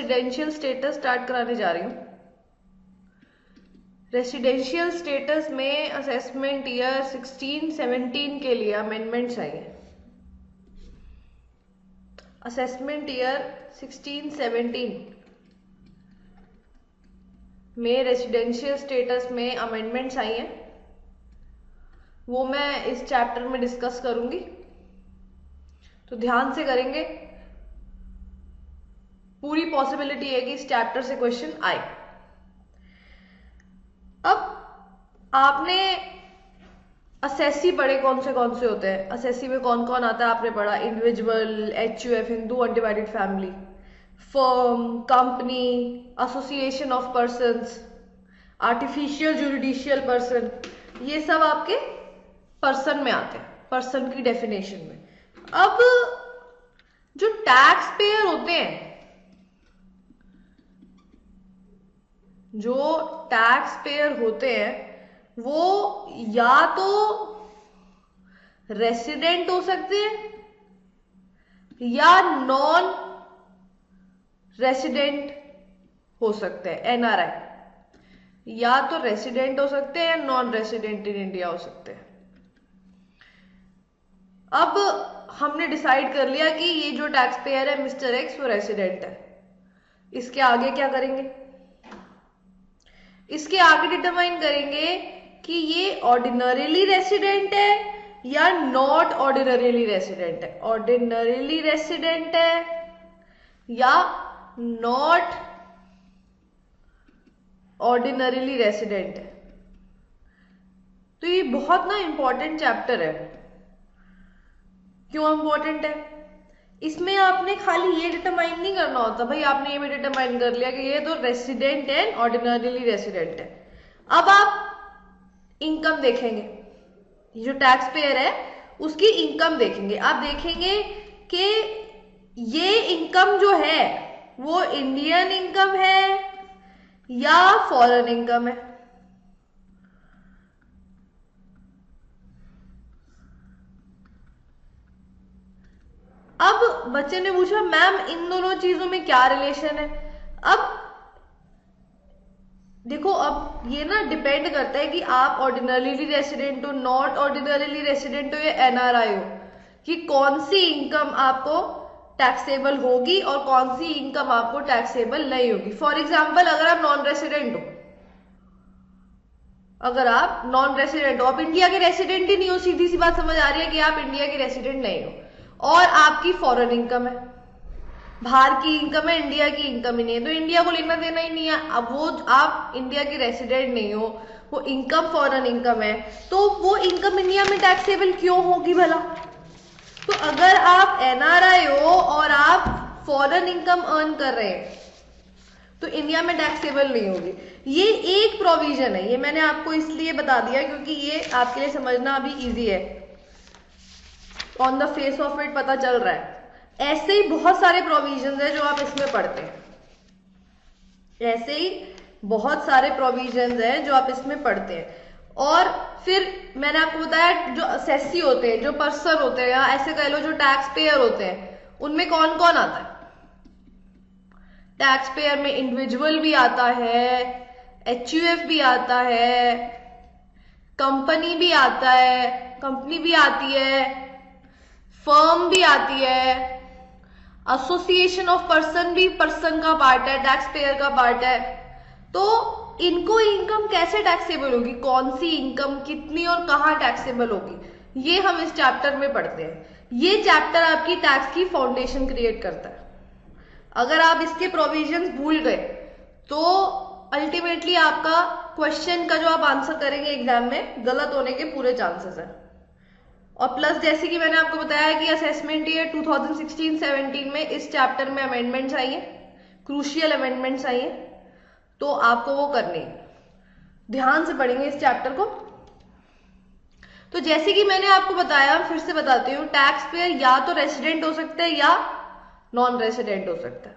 Residential status start कराने जा रही हूँ। रेसिडेंशियल स्टेटस में असेसमेंट ईयर 16-17 के लिए अमेंडमेंट्स आई है। असेसमेंट ईयर 16-17 में रेसिडेंशियल स्टेटस में अमेंडमेंट्स आई हैं, वो मैं इस चैप्टर में डिस्कस करूंगी, तो ध्यान से करेंगे। पूरी पॉसिबिलिटी है कि इस चैप्टर से क्वेश्चन आए। अब आपने असेसी पढ़े, कौन से होते हैं असेसी में, कौन कौन आता है आपने पढ़ा। Individual, HUF Hindu undivided family, firm, company, association of persons, artificial judicial person, ये सब आपके पर्सन में आते हैं, पर्सन की डेफिनेशन में। अब जो टैक्स पेयर होते हैं, जो टैक्स पेयर होते हैं वो या तो रेसिडेंट हो सकते हैं या नॉन रेसिडेंट हो सकते हैं, NRI। या तो रेसिडेंट हो सकते हैं या नॉन रेसिडेंट इन इंडिया हो सकते हैं। अब हमने डिसाइड कर लिया कि ये जो टैक्स पेयर है मिस्टर एक्स वो रेसिडेंट है। इसके आगे क्या करेंगे? इसके आगे डिटरमाइन करेंगे कि ये ऑर्डिनरीली रेसिडेंट है या नॉट ऑर्डिनरीली रेसिडेंट है। ऑर्डिनरीली रेसिडेंट है या नॉट ऑर्डिनरीली रेसिडेंट है। तो ये बहुत ना इंपॉर्टेंट चैप्टर है। क्यों इंपॉर्टेंट है? इसमें आपने खाली ये डिटरमाइन नहीं करना होता, भाई आपने ये भी डिटरमाइन कर लिया कि ये तो रेसिडेंट है, ऑर्डिनरीली रेसिडेंट है। अब आप इनकम देखेंगे, ये जो टैक्स पेयर है उसकी इनकम देखेंगे। आप देखेंगे कि ये इनकम जो है वो इंडियन इनकम है या फॉरेन इनकम है। अब बच्चे ने पूछा मैम इन दोनों चीजों में क्या रिलेशन है। अब देखो, अब ये ना डिपेंड करता है कि आप ऑर्डिनरीली रेसिडेंट हो, नॉट ऑर्डिनरीली रेसिडेंट हो या NRI हो, कि कौन सी इनकम आपको टैक्सेबल होगी और कौन सी इनकम आपको टैक्सेबल नहीं होगी। फॉर एग्जाम्पल, अगर आप नॉन रेसिडेंट हो, अगर आप नॉन रेसिडेंट हो, आप इंडिया के रेसिडेंट ही नहीं हो, सीधी सी बात समझ आ रही है कि आप इंडिया के रेसिडेंट नहीं हो, और आपकी फॉरेन इनकम है, बाहर की इनकम है, इंडिया की इनकम ही नहीं है, तो इंडिया को लेना देना ही नहीं है। अब वो आप इंडिया के रेसिडेंट नहीं हो, वो इनकम फॉरेन इनकम है, तो वो इनकम इंडिया में टैक्सेबल क्यों होगी भला? तो अगर आप NRI हो और आप फॉरेन इनकम अर्न कर रहे हैं तो इंडिया में टैक्सेबल नहीं होगी। ये एक प्रोविजन है, ये मैंने आपको इसलिए बता दिया क्योंकि ये आपके लिए समझना अभी इजी है, on the face of it पता चल रहा है। ऐसे ही बहुत सारे प्रोविजंस है जो आप इसमें पढ़ते हैं, ऐसे ही बहुत सारे प्रोविजंस है जो आप इसमें पढ़ते हैं। और फिर मैंने आपको बताया जो असेसी होते हैं, जो पर्सन होते हैं, या ऐसे कह लो जो टैक्स पेयर होते हैं, उनमें कौन कौन आता है। टैक्स पेयर में इंडिविजुअल भी आता है, HUF भी आता है, कंपनी भी आता है, कंपनी भी आती है, फर्म भी आती है, एसोसिएशन ऑफ पर्सन भी पर्सन का पार्ट है, टैक्स पेयर का पार्ट है। तो इनको इनकम कैसे टैक्सेबल होगी, कौन सी इनकम कितनी और कहाँ टैक्सेबल होगी, ये हम इस चैप्टर में पढ़ते हैं। ये चैप्टर आपकी टैक्स की फाउंडेशन क्रिएट करता है। अगर आप इसके प्रोविजंस भूल गए तो अल्टीमेटली आपका क्वेश्चन का जो आप आंसर करेंगे एग्जाम में गलत होने के पूरे चांसेस हैं। और प्लस जैसे कि मैंने आपको बताया कि असेसमेंट ईयर 2016-17 में इस चैप्टर में अमेंडमेंट्स आई हैं, क्रूशियल अमेंडमेंट्स आई हैं, तो आपको वो करनी है, ध्यान से पढ़ेंगे इस चैप्टर को। तो जैसे कि मैंने आपको बताया, फिर से बताती हूँ, टैक्स पेयर या तो रेसिडेंट हो सकते हैं या नॉन रेसिडेंट हो सकता है।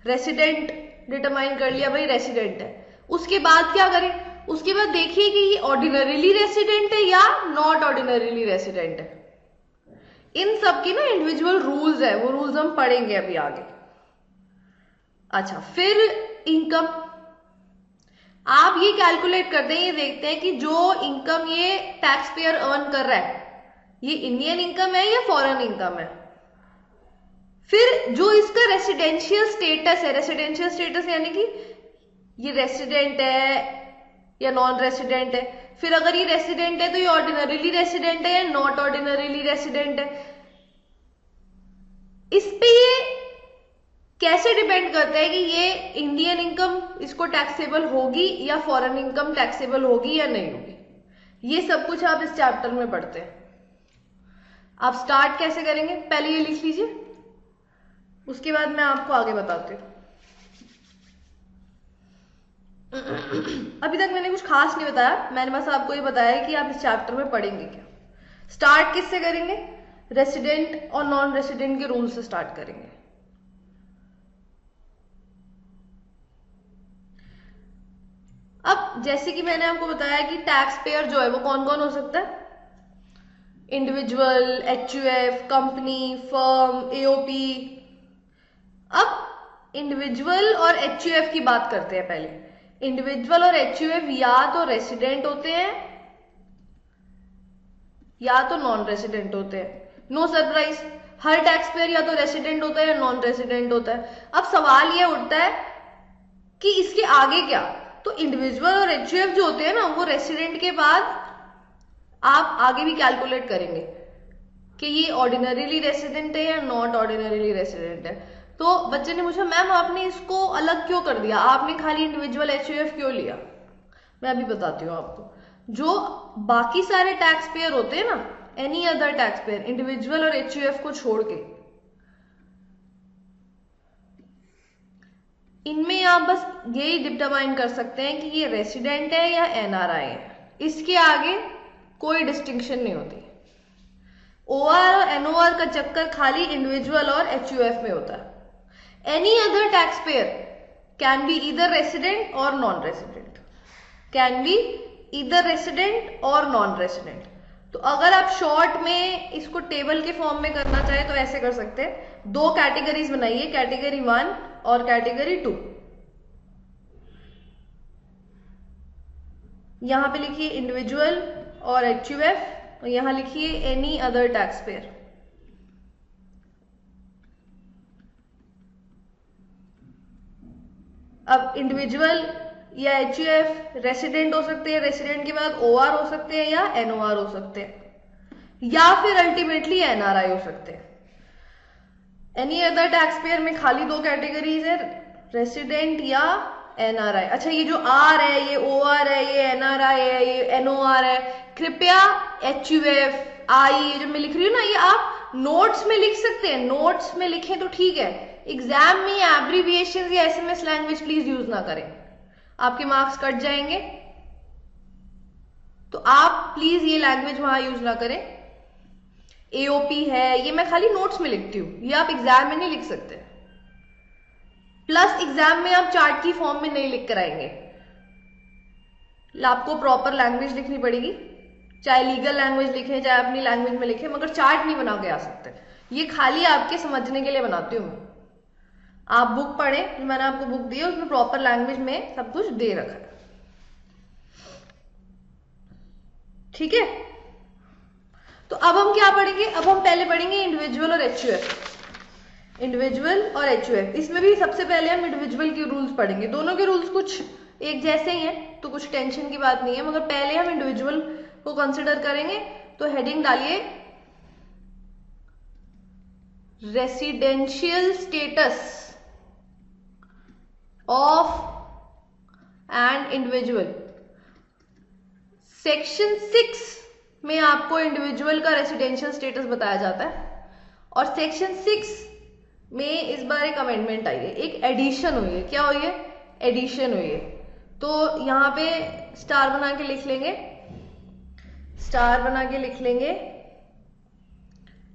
रेसिडेंट डिटरमाइन कर लिया, भाई रेसिडेंट है, उसके बाद क्या करें? उसके बाद देखिए कि ये ऑर्डिनरीली रेसिडेंट है या नॉट ऑर्डिनरीली रेसिडेंट है। इन सब की ना इंडिविजुअल रूल्स है, वो रूल्स हम पढ़ेंगे अभी आगे। अच्छा, फिर इनकम आप ये कैलकुलेट करते हैं, ये देखते हैं कि जो इनकम ये टैक्स पेयर अर्न कर रहा है ये इंडियन इनकम है या फॉरेन इनकम है। फिर जो इसका रेसिडेंशियल स्टेटस है, रेसिडेंशियल स्टेटस यानी कि ये रेसिडेंट है या नॉन रेसिडेंट है। फिर अगर ये रेसिडेंट है तो ये ऑर्डिनरीली रेसिडेंट है या नॉट ऑर्डिनरीली रेसिडेंट है। इस पे ये कैसे डिपेंड करता है कि ये इंडियन इनकम इसको टैक्सेबल होगी या फॉरेन इनकम टैक्सेबल होगी या नहीं होगी। ये सब कुछ आप इस चैप्टर में पढ़ते हैं। आप स्टार्ट कैसे करेंगे, पहले ये लिख लीजिए, उसके बाद मैं आपको आगे बताती हूँ। अभी तक मैंने कुछ खास नहीं बताया, मैंने बस आपको ये बताया कि आप इस चैप्टर में पढ़ेंगे क्या। स्टार्ट किससे करेंगे, रेसिडेंट और नॉन रेसिडेंट के रूल से स्टार्ट करेंगे। अब जैसे कि मैंने आपको बताया कि टैक्स पेयर जो है वो कौन कौन हो सकता है, individual, HUF, company, firm, AOP. अब इंडिविजुअल और एचयूएफ की बात करते हैं। पहले इंडिविजुअल और एचयूएफ या तो रेसिडेंट होते हैं या तो नॉन रेसिडेंट होते हैं। नो सरप्राइज, हर टैक्स पेयर या तो रेसिडेंट होता है या नॉन रेसिडेंट होता है। अब सवाल यह उठता है कि इसके आगे क्या। तो इंडिविजुअल और एचयूएफ जो होते हैं ना, वो रेसिडेंट के बाद आप आगे भी कैलकुलेट करेंगे कि ये ऑर्डिनरीली रेसिडेंट है या नॉट ऑर्डिनरीली रेसिडेंट है। तो बच्चे ने पूछा मैम आपने इसको अलग क्यों कर दिया, आपने खाली इंडिविजुअल एचयूएफ क्यों लिया। मैं अभी बताती हूँ आपको। जो बाकी सारे टैक्स पेयर होते हैं ना, any other tax pair, individual और एचयूएफ को छोड़ के, इनमें आप बस यही डिटरमाइन कर सकते हैं कि ये रेसिडेंट है या एनआरआई है। इसके आगे कोई डिस्टिंक्शन नहीं होती। ओआर और एनओआर का चक्कर खाली इंडिविजुअल और एचयूएफ में होता है। Any other tax payer can be either resident और non resident, can be either resident और नॉन रेसिडेंट। तो अगर आप शॉर्ट में इसको टेबल के फॉर्म में करना चाहे तो ऐसे कर सकते हैं। दो कैटेगरीज बनाइए, कैटेगरी 1 और कैटेगरी 2। यहां पे लिखिए इंडिविजुअल और एचयूएफ और यहां लिखिए एनी अदर टैक्स पेयर। अब इंडिविजुअल या एचयूएफ रेसिडेंट हो सकते हैं, रेसिडेंट के बाद ओआर हो सकते हैं या एनओआर हो सकते हैं, या फिर अल्टीमेटली एनआरआई हो सकते हैं। एनी अदर टैक्स पेयर में खाली दो कैटेगरीज है, रेसिडेंट या एनआरआई। अच्छा, ये जो आर है, ये ओआर है, ये एनआरआई है, ये एनओआर है। कृपया एचयूएफ, आई, ये जो मैं लिख रही हूँ ना, ये आप नोट्स में लिख सकते हैं। नोट्स में लिखें तो ठीक है, एग्जाम में एब्रीविएशन या एसएमएस लैंग्वेज प्लीज यूज ना करें, आपके मार्क्स कट जाएंगे। तो आप प्लीज ये लैंग्वेज वहां यूज ना करें। एओपी है, ये मैं खाली नोट्स में लिखती हूँ, ये आप एग्जाम में नहीं लिख सकते। प्लस एग्जाम में आप चार्ट की फॉर्म में नहीं लिख कर आएंगे, आपको प्रॉपर लैंग्वेज लिखनी पड़ेगी। चाहे लीगल लैंग्वेज लिखें, चाहे अपनी लैंग्वेज में लिखें, मगर चार्ट नहीं बना के आ सकते। ये खाली आपके समझने के लिए बनाती हूँ मैं। आप बुक पढ़ें, मैंने आपको बुक दी है, उसमें प्रॉपर लैंग्वेज में सब कुछ दे रखा है। ठीक है, तो अब हम क्या पढ़ेंगे, अब हम पहले पढ़ेंगे इंडिविजुअल और एचयूएफ। इंडिविजुअल और एचयूएफ, इसमें भी सबसे पहले हम इंडिविजुअल के रूल्स पढ़ेंगे। दोनों के रूल्स कुछ एक जैसे ही हैं, तो कुछ टेंशन की बात नहीं है, मगर पहले हम इंडिविजुअल को कंसिडर करेंगे। तो हेडिंग डालिए residential status of an individual. Section 6 में आपको इंडिविजुअल का रेसिडेंशियल स्टेटस बताया जाता है, और सेक्शन 6 में इस बार एक अमेंडमेंट आई है, एक एडिशन हुई है। क्या हुई है, एडिशन हुई है। तो यहां पे स्टार बना के लिख लेंगे, स्टार बना के लिख लेंगे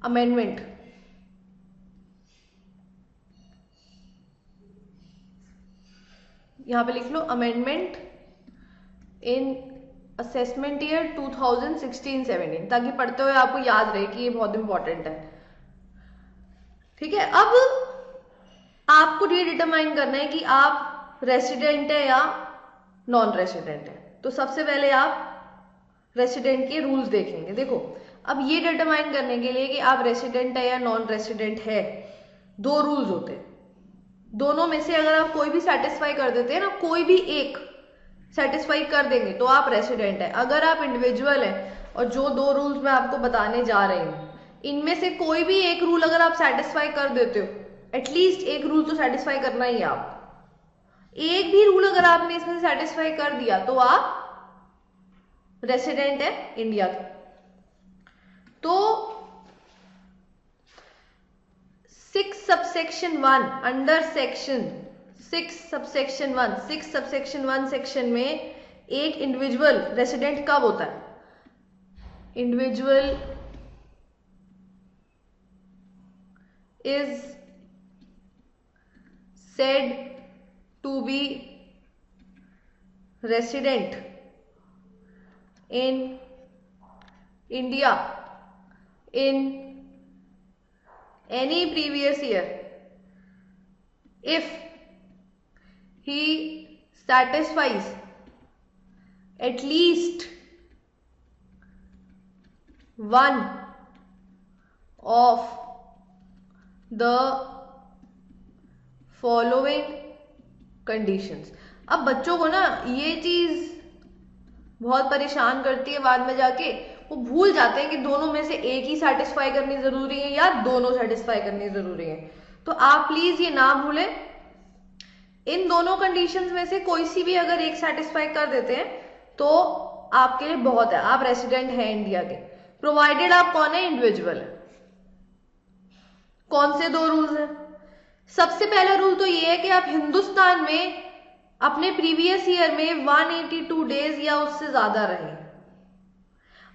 अमेंडमेंट। यहां पे लिख लो अमेंडमेंट इन असेसमेंट ईयर 2016-17, ताकि पढ़ते हुए आपको याद रहे कि ये बहुत इंपॉर्टेंट है। ठीक है, अब आपको ये डिटरमाइन करना है कि आप रेसिडेंट है या नॉन रेसिडेंट है। तो सबसे पहले आप रेसिडेंट के रूल्स देखेंगे। देखो, अब ये डिटरमाइन करने के लिए कि आप रेसिडेंट है या नॉन रेसिडेंट है, दो रूल्स होते हैं। दोनों में से अगर आप कोई भी सेटिस्फाई कर देते हैं ना, कोई भी एक सेटिस्फाई कर देंगे तो आप रेसिडेंट है। अगर आप इंडिविजुअल हैं और जो दो रूल्स मैं आपको बताने जा रही हूं, इनमें से कोई भी एक रूल अगर आप सेटिस्फाई कर देते हो, एटलीस्ट एक रूल तो सेटिस्फाई करना ही है आप। एक भी रूल अगर आपने इसमें सेटिस्फाई कर दिया तो आप रेसिडेंट है इंडिया के। तो 6 subsection 1 under section 6 subsection 1 6 subsection 1 section में एक इंडिविजुअल रेसिडेंट कब होता है? Individual is said to be resident in India in any previous year if he satisfies at least one of the following conditions. अब बच्चों को ना ये चीज बहुत परेशान करती है, बाद में जाके वो भूल जाते हैं कि दोनों में से एक ही सेटिस्फाई करनी जरूरी है या दोनों सेटिस्फाई करनी जरूरी है। तो आप प्लीज ये ना भूलें, इन दोनों कंडीशंस में से कोई सी भी अगर एक सेटिस्फाई कर देते हैं तो आपके लिए बहुत है, आप रेसिडेंट हैं इंडिया के, प्रोवाइडेड आप कौन है? इंडिविजुअल है। कौन से दो रूल्स हैं? सबसे पहला रूल तो ये है कि आप हिंदुस्तान में अपने प्रीवियस ईयर में 182 डेज या उससे ज्यादा रहे।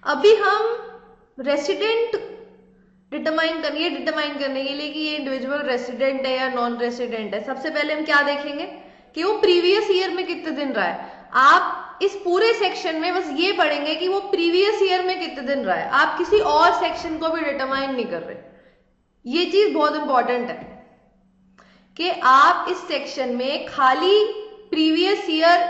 अभी हम रेसिडेंट डिटरमाइन करने के लिए कि ये इंडिविजुअल रेसिडेंट है या नॉन रेसिडेंट है, सबसे पहले हम क्या देखेंगे कि वो प्रीवियस ईयर में कितने दिन रहा है। आप इस पूरे सेक्शन में बस ये पढ़ेंगे कि वो प्रीवियस ईयर में कितने दिन रहा है, आप किसी और सेक्शन को भी डिटरमाइन नहीं कर रहे। ये चीज बहुत इंपॉर्टेंट है कि आप इस सेक्शन में खाली प्रीवियस ईयर,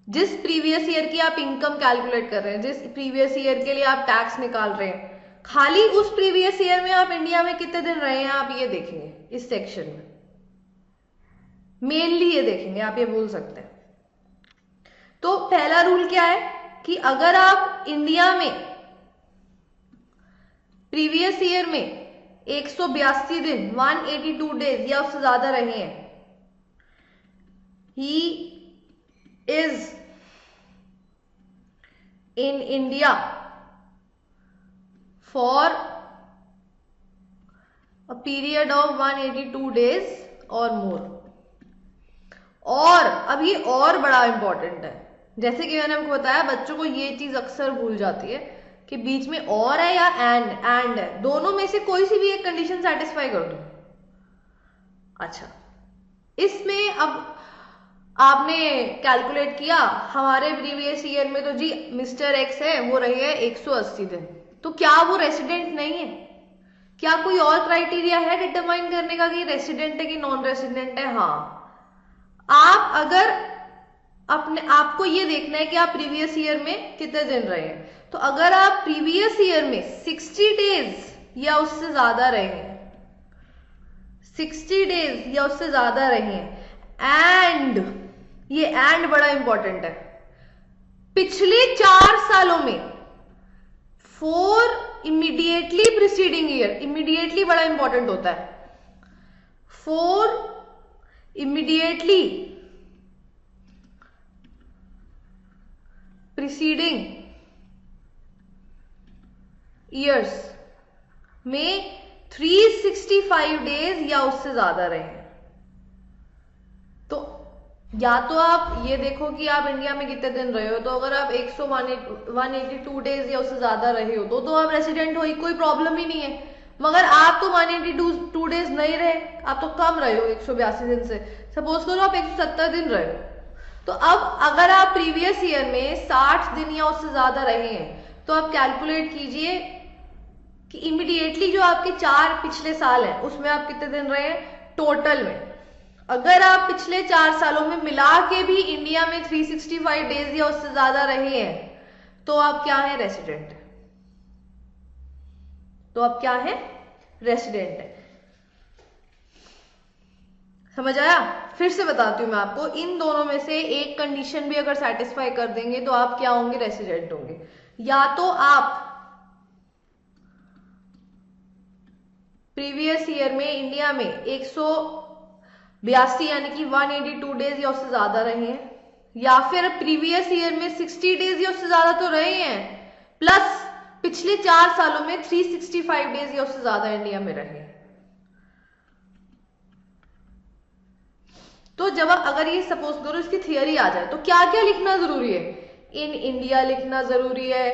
जिस प्रीवियस ईयर की आप इनकम कैलकुलेट कर रहे हैं, जिस प्रीवियस ईयर के लिए आप टैक्स निकाल रहे हैं, खाली उस प्रीवियस ईयर में आप इंडिया में कितने दिन रहे हैं आप ये देखेंगे इस सेक्शन में। मेनली ये देखेंगे, आप ये बोल सकते हैं। तो पहला रूल क्या है कि अगर आप इंडिया में प्रीवियस ईयर में 182 दिन 182 डेज या उससे ज्यादा रहे हैं, he is in India for a period of 182 days और मोर। और अब ये और बड़ा इंपॉर्टेंट है, जैसे कि मैंने आपको बताया बच्चों को ये चीज अक्सर भूल जाती है कि बीच में और है या एंड है, दोनों में से कोई सी भी एक कंडीशन सेटिस्फाई कर दो। अच्छा, इसमें अब आपने कैलकुलेट किया, हमारे प्रीवियस ईयर में तो जी मिस्टर एक्स है, वो रहे हैं 180 दिन, तो क्या वो रेसिडेंट नहीं है? क्या कोई और क्राइटेरिया है डिटरमाइन करने का कि रेसिडेंट है कि नॉन रेसिडेंट है? हाँ, आप अगर आपको ये देखना है कि आप प्रीवियस ईयर में कितने दिन रहे हैं, तो अगर आप प्रीवियस ईयर में 60 डेज या उससे ज्यादा रहे हैं, 60 डेज या उससे ज्यादा रहे हैं, एंड ये एंड बड़ा इंपॉर्टेंट है, पिछले 4 सालों में 4 इमीडिएटली प्रीसीडिंग ईयर, इमीडिएटली बड़ा इंपॉर्टेंट होता है, 4 इमीडिएटली प्रीसीडिंग ईयर्स में 365 डेज या उससे ज्यादा रहे हैं। तो या तो आप ये देखो कि आप इंडिया में कितने दिन रहे हो, तो अगर आप 182 डेज या उससे ज्यादा रहे हो तो आप रेसिडेंट हो, कोई प्रॉब्लम ही नहीं है। मगर आप तो 182 डेज नहीं रहे, आप तो कम रहे हो 182 दिन से, सपोज करो आप 170 दिन रहे हो, तो अब अगर आप प्रीवियस ईयर में 60 दिन या उससे ज्यादा रहे हैं तो आप कैलकुलेट कीजिए कि इमीडिएटली जो आपके 4 पिछले साल हैं उसमें आप कितने दिन रहे हैं, टोटल में अगर आप पिछले 4 सालों में मिला के भी इंडिया में 365 डेज या उससे ज्यादा रहे हैं तो आप क्या है? रेसिडेंट है। तो आप क्या है? रेसिडेंट है। समझ आया? फिर से बताती हूं मैं आपको, इन दोनों में से एक कंडीशन भी अगर सेटिस्फाई कर देंगे तो आप क्या होंगे? रेसिडेंट होंगे। या तो आप प्रीवियस ईयर में इंडिया में 182 यानी कि 182 डेज या उससे ज्यादा रहे हैं, या फिर प्रीवियस ईयर में 60 डेज या उससे ज्यादा तो रहे हैं, प्लस पिछले 4 सालों में 365 डेज या उससे ज्यादा इंडिया में रहे। तो जब अगर ये सपोज करो इसकी थियरी आ जाए तो क्या क्या लिखना जरूरी है? इन इंडिया लिखना जरूरी है,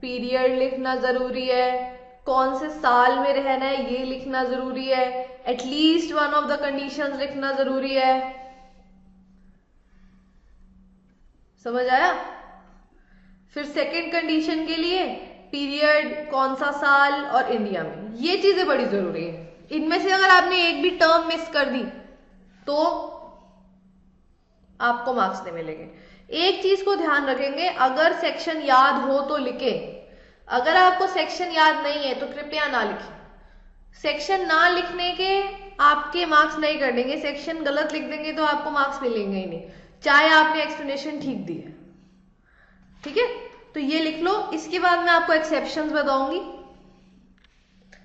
पीरियड लिखना जरूरी है, कौन से साल में रहना है ये लिखना जरूरी है, at least one of the conditions लिखना जरूरी है। समझ आया? फिर सेकंड कंडीशन के लिए पीरियड, कौन सा साल और इंडिया में, ये चीजें बड़ी जरूरी है। इनमें से अगर आपने एक भी टर्म मिस कर दी तो आपको मार्क्स नहीं मिलेंगे। एक चीज को ध्यान रखेंगे, अगर सेक्शन याद हो तो लिखें, अगर आपको सेक्शन याद नहीं है तो कृपया ना लिखें। सेक्शन ना लिखने के आपके मार्क्स नहीं कर देंगे, सेक्शन गलत लिख देंगे तो आपको मार्क्स मिलेंगे ही नहीं, चाहे आपने एक्सप्लेनेशन ठीक दी है। ठीक है, तो ये लिख लो। इसके बाद मैं आपको एक्सेप्शंस बताऊंगी।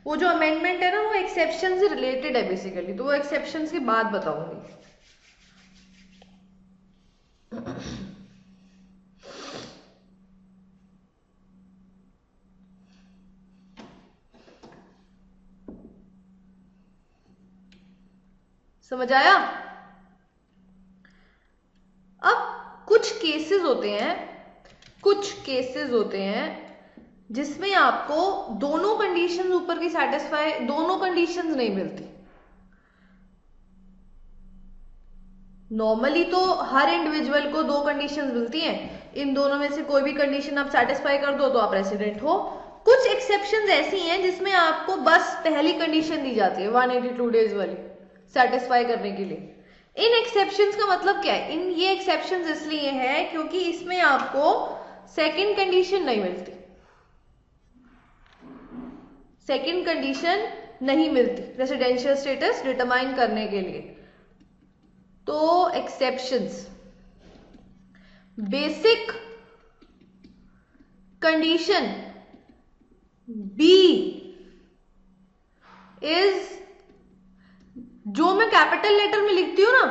वो जो अमेंडमेंट है ना वो एक्सेप्शन से रिलेटेड है बेसिकली, तो वो एक्सेप्शंस के बाद बताऊंगी। समझ आया? अब कुछ केसेस होते हैं जिसमें आपको दोनों कंडीशंस ऊपर की सेटिस्फाई, दोनों कंडीशंस नहीं मिलती। नॉर्मली तो हर इंडिविजुअल को 2 कंडीशंस मिलती हैं, इन दोनों में से कोई भी कंडीशन आप सेटिस्फाई कर दो तो आप रेसिडेंट हो। कुछ एक्सेप्शंस ऐसी हैं जिसमें आपको बस पहली कंडीशन दी जाती है 182 डेज वाली सेटिस्फाई करने के लिए। इन एक्सेप्शंस का मतलब क्या है? ये एक्सेप्शंस इसलिए है क्योंकि इसमें आपको सेकंड कंडीशन नहीं मिलती, सेकंड कंडीशन नहीं मिलती रेसिडेंशियल स्टेटस डिटरमाइन करने के लिए। तो exceptions, basic condition B is, जो मैं कैपिटल लेटर में लिखती हूं ना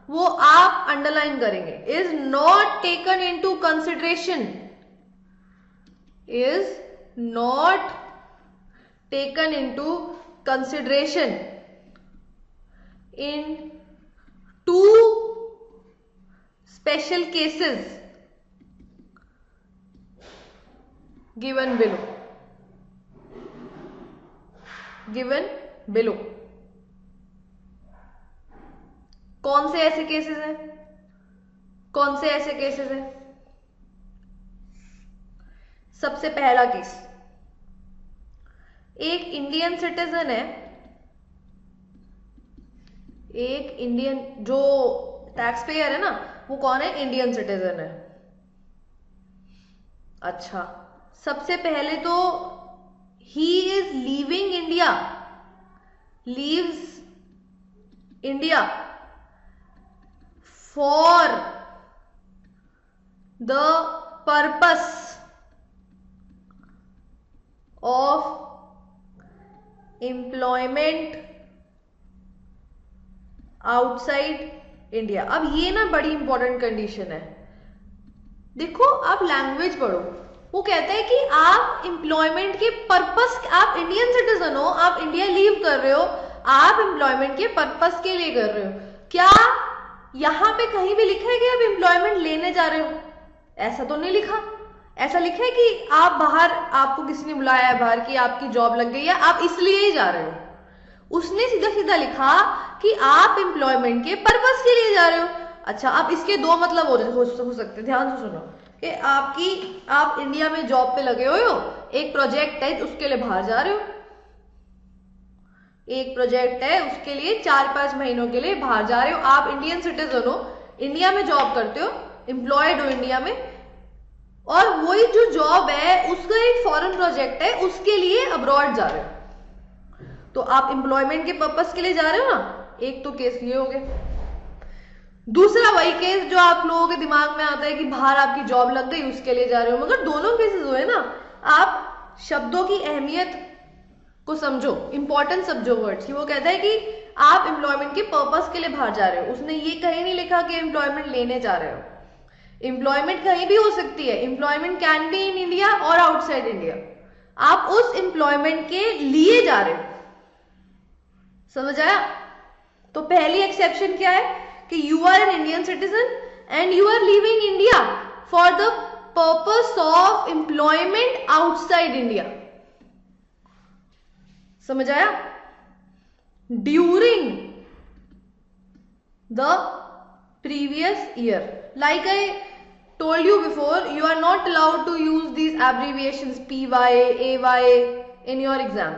वो आप अंडरलाइन करेंगे, is not taken into consideration, is not taken into consideration in 2 special cases given below। कौन से ऐसे केसेस हैं? सबसे पहला केस, एक इंडियन सिटीजन है, एक इंडियन जो टैक्स पेयर है ना वो कौन है? इंडियन सिटीजन है। अच्छा, सबसे पहले तो he is leaving India, leaves India for the purpose of employment outside India. अब ये ना बड़ी इंपॉर्टेंट कंडीशन है। देखो आप लैंग्वेज पढ़ो, वो कहता है कि आप एम्प्लॉयमेंट के पर्पस, आप इंडियन सिटीजन हो, आप इंडिया लीव कर रहे हो, आप एम्प्लॉयमेंट के पर्पस के लिए कर रहे हो। क्या यहां पे कहीं भी लिखा है कि आप एम्प्लॉयमेंट लेने जा रहे हो? ऐसा तो नहीं लिखा। ऐसा लिखा है कि आप बाहर, आपको किसी ने बुलाया है बाहर की आपकी जॉब लग गई है, आप इसलिए ही जा रहे हो। उसने सीधा सीधा लिखा कि आप एम्प्लॉयमेंट के पर्पस के लिए जा रहे हो। अच्छा, अब इसके 2 मतलब हो सकते, ध्यान से सुनो, कि आप इंडिया में जॉब पे लगे हुए हो, एक प्रोजेक्ट है उसके लिए बाहर जा रहे हो, एक प्रोजेक्ट है, उसके लिए 4-5 महीनों के लिए बाहर जा रहे हो, आप इंडियन सिटीजन हो, इंडिया में जॉब करते हो, एम्प्लॉयड हो इंडिया में, और वही जो जॉब है उसका एक फॉरेन प्रोजेक्ट है, उसके लिए अब्रॉड जा रहे हो, तो आप एम्प्लॉयमेंट के पर्पस के लिए जा रहे हो ना। एक तो केस ये हो गया। दूसरा वही केस जो आप लोगों के दिमाग में आता है कि बाहर आपकी जॉब लग गई उसके लिए जा रहे हो, मगर दोनों केसेस हुए ना, आप शब्दों की अहमियत को समझो, इंपॉर्टेंट समझो वर्ड्स की। वो कहता है कि आप एम्प्लॉयमेंट के पर्पस के लिए बाहर जा रहे हो, उसने ये कहीं नहीं लिखा कि एम्प्लॉयमेंट लेने जा रहे हो। एम्प्लॉयमेंट कहीं भी हो सकती है, employment can be in India और आउटसाइड इंडिया, आप उस एम्प्लॉयमेंट के लिए जा रहे हो। समझ आया? तो पहली एक्सेप्शन क्या है कि you are an Indian citizen and you are living India for the purpose of employment outside India. समझ आया? During the previous year, like I told you before, you are not allowed to use these abbreviations PY, AY in your exam.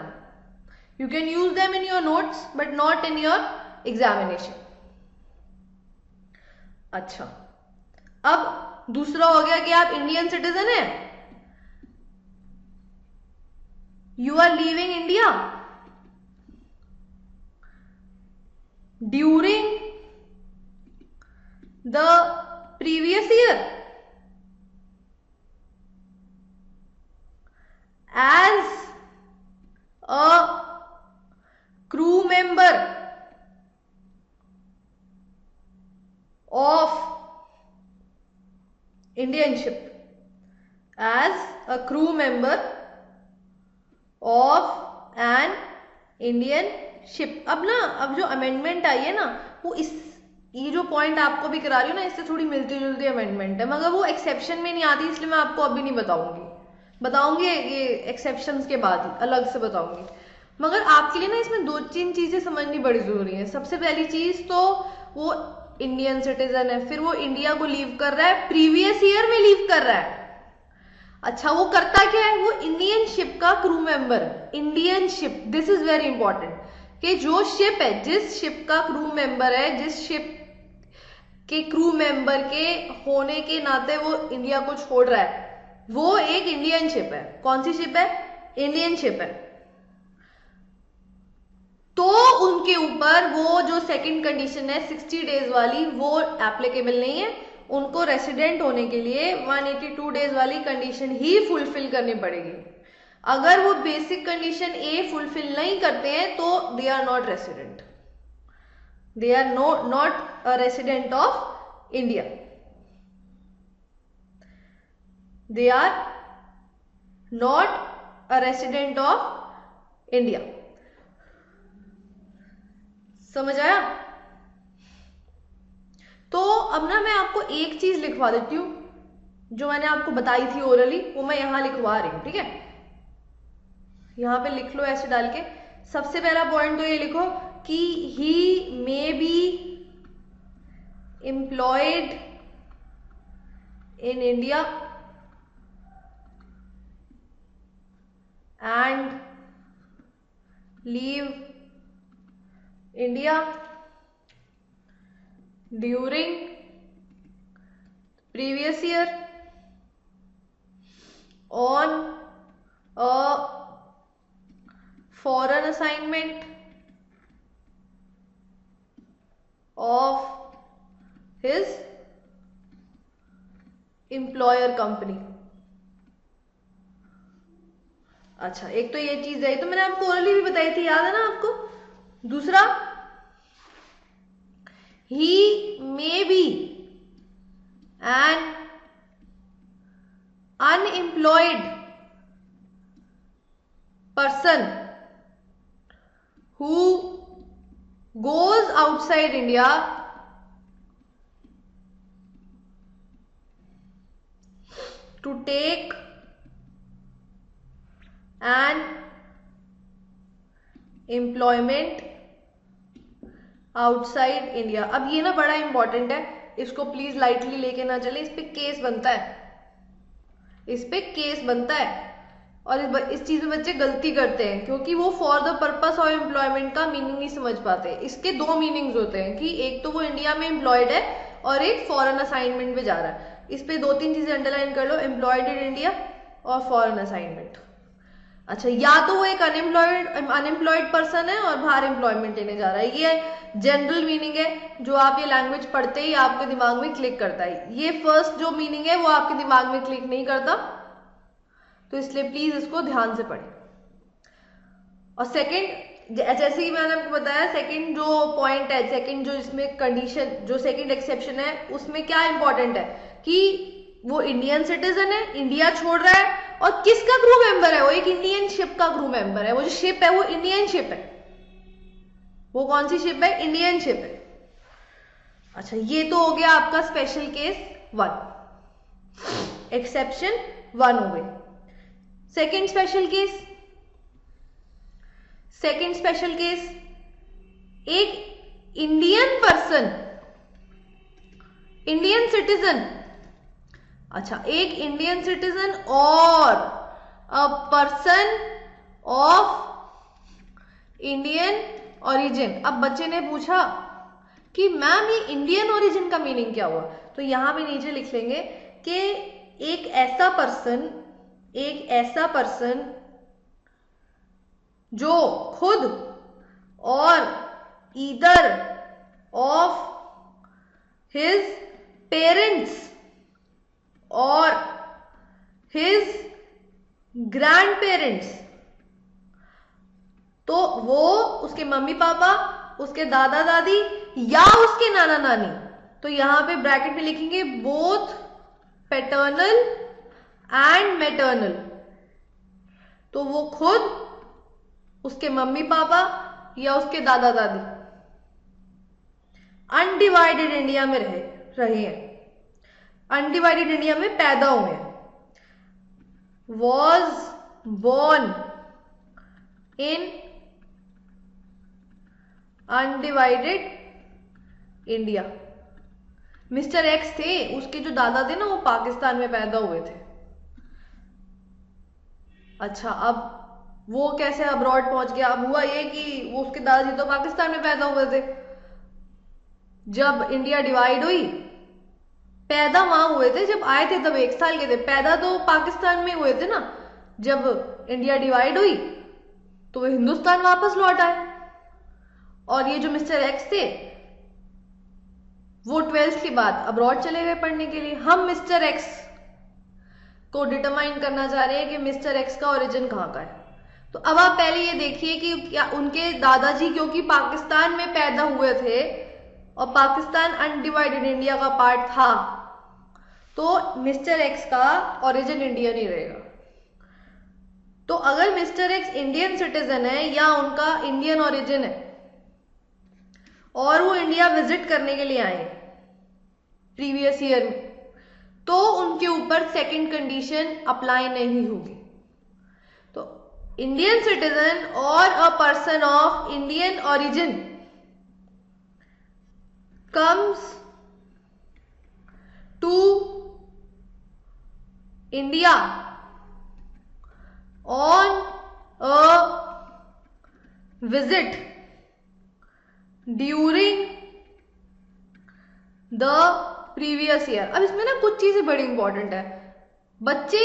You can use them in your notes but not in your examination. अच्छा, अब दूसरा हो गया कि आप Indian citizen हैं, you are leaving India during the previous year as a crew member of Indian ship, as a crew member of an Indian ship। अब जो अमेंडमेंट आई है ना, वो ये जो पॉइंट आपको भी करा रही हूँ ना, इससे थोड़ी मिलती जुलती अमेंडमेंट है, मगर वो एक्सेप्शन में नहीं आती, इसलिए मैं आपको अभी नहीं बताऊंगी ये एक्सेप्शंस के बाद ही अलग से बताऊंगी। मगर आपके लिए ना इसमें 2-3 चीजें समझनी बड़ी जरूरी है। सबसे पहली चीज तो वो इंडियन सिटीजन है, फिर वो इंडिया को लीव कर रहा है, प्रीवियस ईयर में लीव कर रहा है। अच्छा, वो करता क्या है? वो इंडियन शिप का क्रू मेंबर है। Indian ship, this is very important, कि जो शिप है, जिस शिप का क्रू मेंबर है, जिस शिप के क्रू मेंबर के होने के नाते वो इंडिया को छोड़ रहा है, वो एक इंडियन शिप है। कौन सी शिप है? इंडियन शिप है। तो उनके ऊपर वो जो सेकंड कंडीशन है 60 डेज वाली, वो एप्लीकेबल नहीं है। उनको रेसिडेंट होने के लिए 182 डेज वाली कंडीशन ही फुलफिल करनी पड़ेगी। अगर वो बेसिक कंडीशन ए फुलफिल नहीं करते हैं तो they are not resident, they are not a resident of India, they are not a resident of India। समझ आया? तो अब ना मैं आपको एक चीज लिखवा देती हूं, जो मैंने आपको बताई थी ओरली, वो मैं यहां लिखवा रही हूं, ठीक है? यहां पे लिख लो ऐसे डाल के। सबसे पहला पॉइंट तो ये लिखो कि he may be employed in India and leave India during previous year on a foreign assignment of his employer company। अच्छा, एक तो ये चीज है, तो मैंने आपको ऑलरेडी भी बताई थी, याद है ना आपको? दूसरा, he may be an unemployed person who goes outside India to take and employment outside India. अब ये ना बड़ा इंपॉर्टेंट है, इसको प्लीज लाइटली लेके ना चले, इस पे केस बनता है, इस पे केस बनता है और इस चीज में बच्चे गलती करते हैं क्योंकि वो for the purpose of employment का मीनिंग नहीं समझ पाते। इसके दो मीनिंग्स होते हैं कि एक तो वो इंडिया में एम्प्लॉयड है और एक फॉरेन असाइनमेंट पे जा रहा है। इस पे दो तीन चीजें अंडरलाइन कर लो, एम्प्लॉयड इन इंडिया और फॉरेन असाइनमेंट। अच्छा, या तो वो एक अनएम्प्लॉयड पर्सन है और बाहर एम्प्लॉयमेंट लेने जा रहा है, ये जनरल मीनिंग है जो आप ये लैंग्वेज पढ़ते ही आपके दिमाग में क्लिक करता है। ये फर्स्ट जो मीनिंग है वो आपके दिमाग में क्लिक नहीं करता, तो इसलिए प्लीज इसको ध्यान से पढ़ें। और सेकंड, जैसे ही मैंने आपको बताया, सेकंड जो पॉइंट है, सेकंड जो इसमें कंडीशन, जो सेकंड एक्सेप्शन है, उसमें क्या इंपॉर्टेंट है कि वो इंडियन सिटीजन है, इंडिया छोड़ रहा है, और किसका क्रू मेंबर है, वो एक इंडियन शिप का क्रू मेंबर है। वो जो शिप है वो इंडियन शिप है। वो कौन सी शिप है? इंडियन शिप है। अच्छा, ये तो हो गया आपका स्पेशल केस 1, एक्सेप्शन 1 हो गई। सेकंड स्पेशल केस, एक इंडियन पर्सन, इंडियन सिटीजन, अच्छा, एक इंडियन सिटीजन और a person of Indian origin. अब बच्चे ने पूछा कि मैम ये इंडियन ओरिजिन का मीनिंग क्या हुआ, तो यहां भी नीचे लिख लेंगे कि एक ऐसा पर्सन जो खुद और ईदर ऑफ हिज पेरेंट्स और हिज ग्रैंड पेरेंट्स, तो वो उसके मम्मी पापा, उसके दादा दादी या उसके नाना नानी, तो यहां पे ब्रैकेट में लिखेंगे बोथ पैटर्नल एंड मैटर्नल। तो वो खुद, उसके मम्मी पापा या उसके दादा दादी अनडिवाइडेड इंडिया में रहे हैं, अनडिवाइडेड इंडिया में पैदा हुए हैं, was born in undivided India. Mister X थे, उसके जो दादा थे ना वो पाकिस्तान में पैदा हुए थे। अच्छा, अब वो कैसे अब्रॉड पहुंच गया? अब हुआ ये कि वो उसके दादाजी तो पाकिस्तान में पैदा हुए थे, जब इंडिया डिवाइड हुई, पैदा वहां हुए थे, जब आए थे तब 1 साल के थे, पैदा तो पाकिस्तान में हुए थे ना। जब इंडिया डिवाइड हुई तो वो हिंदुस्तान वापस लौट आए। और ये जो मिस्टर एक्स थे वो 12th के बाद अब्रॉड चले गए पढ़ने के लिए। हम मिस्टर एक्स को डिटरमाइन करना चाह रहे हैं कि मिस्टर एक्स का ओरिजिन कहां का है। तो अब आप पहले ये देखिए कि क्या उनके दादाजी क्योंकि पाकिस्तान में पैदा हुए थे और पाकिस्तान अनडिवाइडेड इंडिया का पार्ट था, तो मिस्टर एक्स का ओरिजिन इंडियन ही रहेगा। तो अगर मिस्टर एक्स इंडियन सिटीजन है या उनका इंडियन ओरिजिन है और वो इंडिया विजिट करने के लिए आए प्रीवियस ईयर में, तो उनके ऊपर सेकंड कंडीशन अप्लाई नहीं होगी। तो इंडियन सिटीजन और a person of Indian origin comes to India on a visit during the previous year. अब इसमें ना कुछ चीजें बड़ी इंपॉर्टेंट है। बच्चे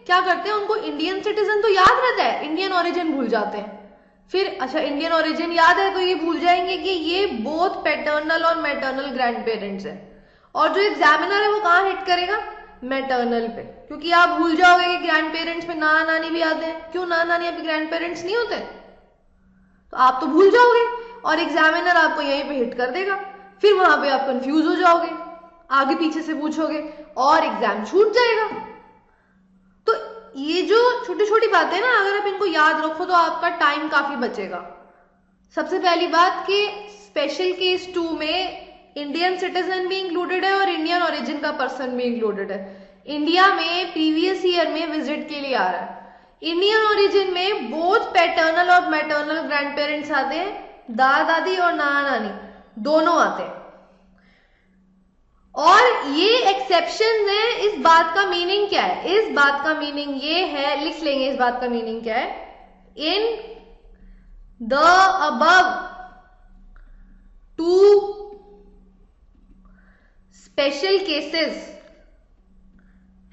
क्या करते हैं, उनको इंडियन सिटीजन तो याद रहता है, इंडियन ओरिजिन भूल जाते हैं। फिर अच्छा, इंडियन ओरिजिन याद है तो ये भूल जाएंगे कि ये बोथ पैटर्नल और मैटर्नल ग्रैंड पेरेंट्स है। और जो एग्जामिनर है वो कहाँ हिट करेगा? मैटर्नल पे, क्योंकि आप भूल जाओगे कि ग्रैंड पेरेंट्स में नाना नानी भी आते हैं। क्यों नाना नानी आपके ग्रैंड पेरेंट्स नहीं होते? तो आप तो भूल जाओगे और एग्जामिनर आपको यहीं पे हिट कर देगा। फिर वहां पे आप कंफ्यूज हो जाओगे, आगे पीछे से पूछोगे और एग्जाम छूट जाएगा। तो ये जो छोटी छोटी बातें ना, अगर आप इनको याद रखो तो आपका टाइम काफी बचेगा। सबसे पहली बात कि स्पेशल केस 2 में इंडियन सिटीजन भी इंक्लूडेड है और इंडियन ओरिजिन का पर्सन भी इंक्लूडेड है। इंडिया में प्रीवियस ईयर में विजिट के लिए आ रहा है। इंडियन ओरिजिन में बोथ पैटर्नल और मैटर्नल ग्रैंड पेरेंट्स आते हैं, दादा दादी और नाना नानी दोनों आते हैं। और ये एक्सेप्शन है। इस बात का मीनिंग क्या है? इस बात का मीनिंग ये है, लिख लेंगे इस बात का मीनिंग क्या है। In the above two special cases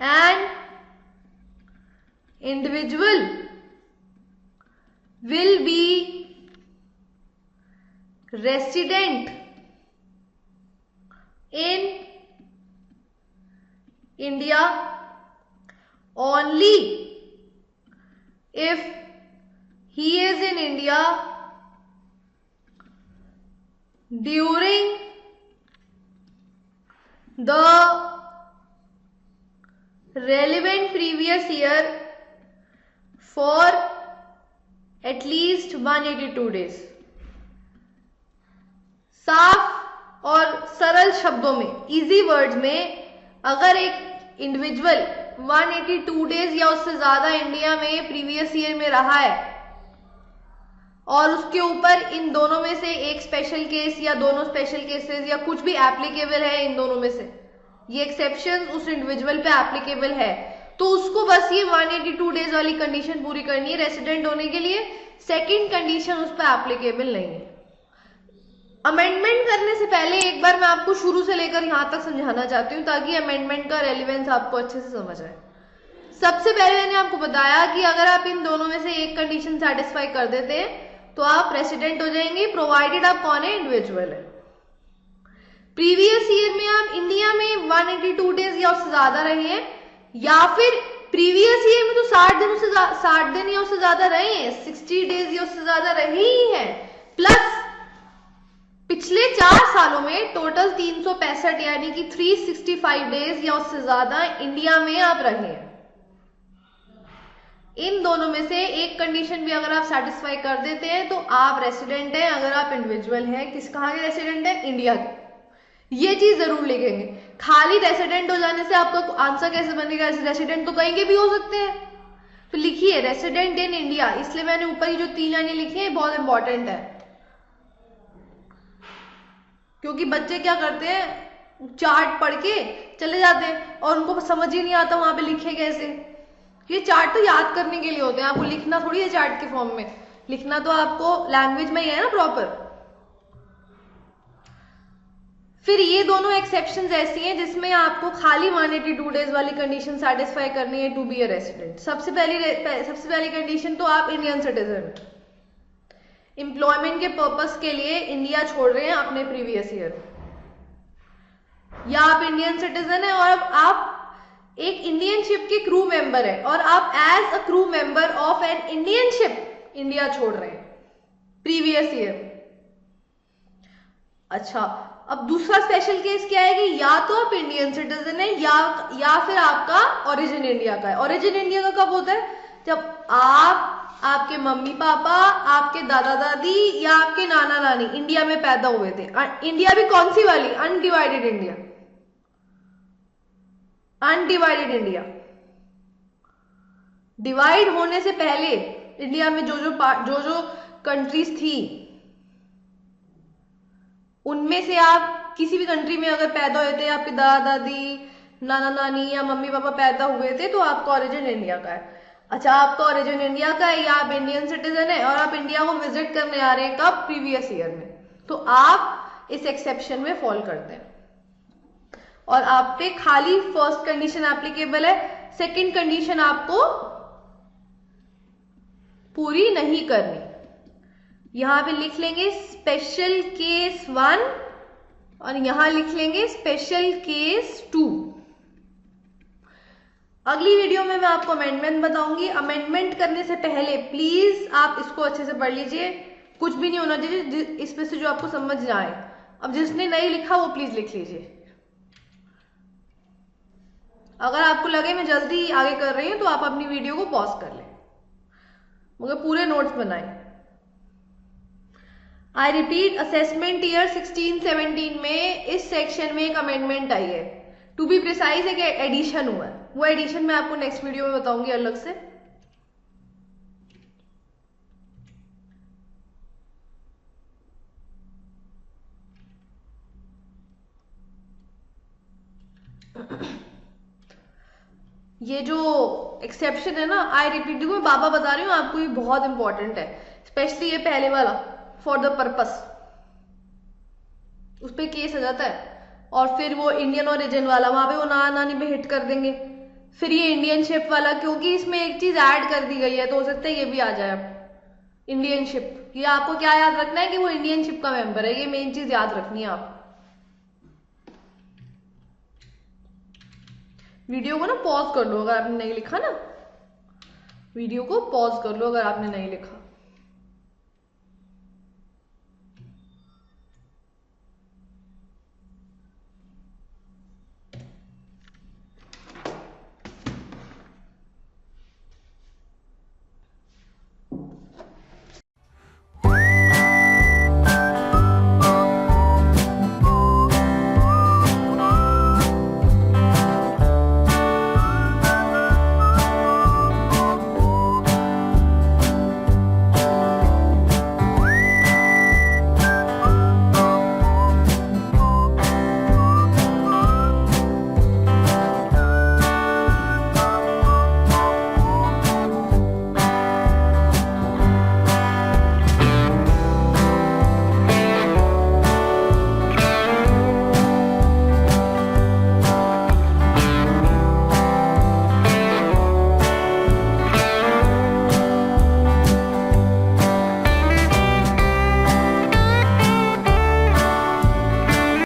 an individual will be resident in India only if he is in India during the relevant previous year for at least 182 days। साफ और सरल शब्दों में, इजी वर्ड्स में, अगर एक इंडिविजुअल 182 डेज या उससे ज्यादा इंडिया में प्रीवियस ईयर में रहा है और उसके ऊपर इन दोनों में से एक स्पेशल केस या दोनों स्पेशल केसेस या कुछ भी एप्लीकेबल है, इन दोनों में से ये एक्सेप्शन उस इंडिविजुअल पे एप्लीकेबल है, तो उसको बस ये 182 डेज वाली कंडीशन पूरी करनी है रेसिडेंट होने के लिए। सेकंड कंडीशन उस पर एप्लीकेबल नहीं है। अमेंडमेंट करने से पहले एक बार मैं आपको शुरू से लेकर यहां तक समझाना चाहती हूं ताकि अमेंडमेंट का रेलिवेंस आपको अच्छे से समझ आए। सबसे पहले मैंने आपको बताया कि अगर आप इन दोनों में से एक कंडीशन सेटिस्फाई कर देते हैं तो आप रेसिडेंट हो जाएंगे, प्रोवाइडेड आप कौन है? इंडिविजुअल है। प्रीवियस ईयर में आप इंडिया में 182 डेज या उससे ज्यादा रहे हैं, या फिर प्रीवियस ईयर में तो 60 दिन या उससे ज्यादा रहे हैं, 60 डेज या उससे ज्यादा रहे ही हैं, प्लस पिछले 4 सालों में टोटल 365 यानी कि 365 डेज या उससे ज्यादा इंडिया में आप रहे हैं। इन दोनों में से एक कंडीशन भी अगर आप सेटिस्फाई कर देते हैं तो आप रेसिडेंट हैं। अगर आप इंडिविजुअल हैं, कहाँ के रेसिडेंट हैं? इंडिया के। ये चीज जरूर लिखेंगे। खाली रेसिडेंट हो जाने से आपका आंसर कैसे बनेगा? रेसिडेंट तो कहीं के भी हो सकते हैं, तो लिखिए रेसिडेंट इन इंडिया। इसलिए मैंने ऊपर ही जो 3 लाइनें लिखी है बहुत इंपॉर्टेंट है, क्योंकि बच्चे क्या करते हैं, चार्ट पढ़ के चले जाते हैं और उनको समझ ही नहीं आता वहां पे लिखे कैसे। ये चार्ट तो याद करने के लिए होते हैं, आपको लिखना थोड़ी है चार्ट के फॉर्म में, लिखना तो आपको लैंग्वेज में ही है ना प्रॉपर। फिर ये दोनों एक्सेप्शंस ऐसी हैं जिसमें आपको खाली 182 डेज वाली कंडीशन सेटिस्फाई करनी है टू बी अ रेसिडेंट। सबसे पहली कंडीशन तो आप इंडियन सिटीजन हैं, एम्प्लॉयमेंट के पर्पस के लिए इंडिया छोड़ रहे हैं अपने प्रीवियस ईयर, या आप इंडियन सिटीजन है और अब आप एक इंडियन शिप के क्रू मेंबर है और आप as a crew member of an Indian ship India छोड़ रहे हैं प्रीवियस ईयर। अच्छा, अब दूसरा स्पेशल केस क्या है कि या तो आप इंडियन सिटीजन है या फिर आपका ओरिजिन इंडिया का है। ओरिजिन इंडिया का कब होता है? जब आपके मम्मी पापा, आपके दादा दादी या आपके नाना नानी इंडिया में पैदा हुए थे। इंडिया भी कौन सी वाली? Undivided India. Undivided India. Divide होने से पहले इंडिया में जो कंट्रीज थी उनमें से आप किसी भी कंट्री में अगर पैदा हुए थे, आपके दादा दादी, नाना नानी या मम्मी पापा पैदा हुए थे, तो आपका ओरिजिन इंडिया का है। अच्छा, आपका ओरिजिन इंडिया का है या आप इंडियन सिटीजन है और आप इंडिया को विजिट करने आ रहे हैं कब? प्रीवियस ईयर में, तो आप इस एक्सेप्शन में फॉल करते हैं और आप पे खाली फर्स्ट कंडीशन एप्लीकेबल है, सेकंड कंडीशन आपको पूरी नहीं करनी। यहां पे लिख लेंगे स्पेशल केस 1 और यहां लिख लेंगे स्पेशल केस 2। अगली वीडियो में मैं आपको अमेंडमेंट बताऊंगी। अमेंडमेंट करने से पहले प्लीज आप इसको अच्छे से पढ़ लीजिए, कुछ भी नहीं होना चाहिए इसमें से जो आपको समझ ना आए। अब जिसने नहीं लिखा वो प्लीज लिख लीजिए। अगर आपको लगे मैं जल्दी आगे कर रही हूं तो आप अपनी वीडियो को पॉज कर लें, मगर पूरे नोट्स बनाएं। आई रिपीट, असेसमेंट ईयर 16-17 में इस सेक्शन में एक अमेंडमेंट आई है। टू बी प्रिसाइज एक एडिशन हुआ है, वो एडिशन मैं आपको नेक्स्ट वीडियो में बताऊंगी अलग से। ये जो एक्सेप्शन है ना, आई रिपीट, देखो मैं बाबा बता रही हूँ आपको, ये बहुत इंपॉर्टेंट है, स्पेशली ये पहले वाला, फॉर द पर्पस, उस पर केस आ जाता है। और फिर वो इंडियन ओरिजिन वाला, वहां पे वो नाना नानी पे हिट कर देंगे। फिर ये इंडियन शिप वाला, क्योंकि इसमें एक चीज ऐड कर दी गई है तो हो सकता है ये भी आ जाए अब, इंडियन शिप। ये आपको क्या याद रखना है कि वो इंडियन शिप का मेंबर है, ये मेन चीज याद रखनी है आप। वीडियो को ना पॉज कर लो अगर आपने नहीं लिखा ना, वीडियो को पॉज कर लो अगर आपने नहीं लिखा।